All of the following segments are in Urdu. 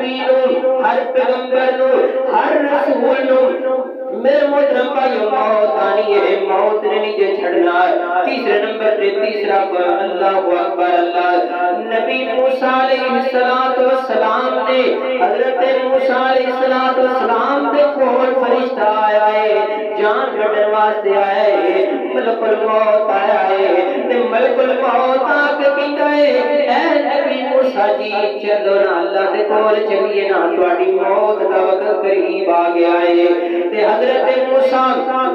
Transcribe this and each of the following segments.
نبی نو ہر پیغمبر نو ہر رسول نو میرے محترم بھائیو موت آنی ہے موت نے نیچے چھڑنا ہے تیسرے نمبر پہ تیسرا اللہ اکبر اللہ نبی موسیٰ علیہ السلام نے حضرت موسیٰ علیہ السلام دے کول فرشتہ آیا ہے جان کٹن واسطے آیا ہے ملک الموت آیا ہے تے ملک الموت آ کے کہتا ہے اے نبی موسیٰ جی چلو نا اللہ دے کول چلیے نا تہاڈی موت دا وقت قریب آ گیا ہے تے حضرت موسیٰ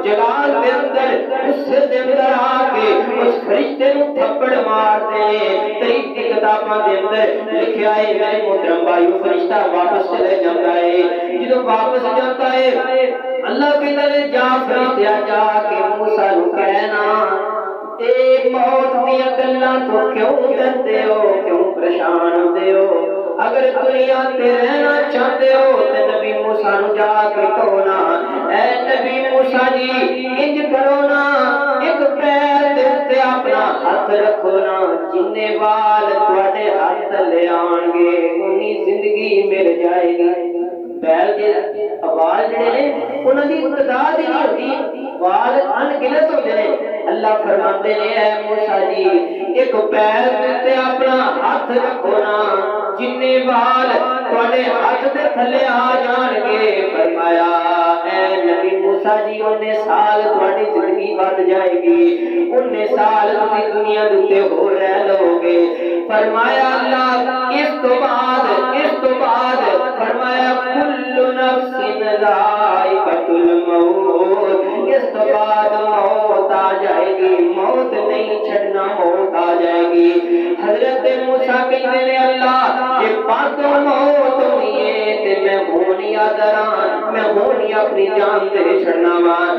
جلال دے اندر غصے دے اندر آ کے اس فرشتے نو تھپڑ مار دے تاریخ کی کتاباں دے اندر لکھیا ہے میرے محترم بھائیو فرشتہ واپس چلے جاتا ہے جدوں واپس جاتا ہے اللہ کہتا ہے جا فرشتہ جا کے موسیٰ نو کہنا اے موت دیا گلاں تو کیوں ڈردے ہو کیوں پریشان ہوندے ہو اگر دنیا تے رہنا چاہتے ہو تے نبی موسیٰ نو جا کے کہو نا اے نبی موسیٰ جی انج کرو نا ایک پیر دے تے اپنا ہاتھ رکھو نا جنے وال تواڈے ہاتھ لے آن گے انہی زندگی مل جائے گی پیر دے وال جڑے نے انہاں دی تعداد ہی نہیں ہوتی وال ان گنت ہوندے نے اللہ فرماتے ہیں اے موسیٰ جی ایک پیر تے اپنا ہاتھ رکھو نا جنے وال تواڈے ہاتھ دے تھلے آ جان گے فرمایا اے نبی موسیٰ جی اننے سال تواڈی زندگی بڑھ جائے گی اننے سال تسی دنیا دے ہو رہ لو گے فرمایا اللہ اس تو بعد فرمایا کل نفس ذائقۃ الموت اس تو بعد موت آ جائے گی موت نہیں چھڑنا موت آ جائے گی حضرت موسیٰ کہتے ہیں اللہ یہ بات موت ہوئی ہے تے میں ہونی آدران میں ہونی اپنی جان تے چھڑنا مان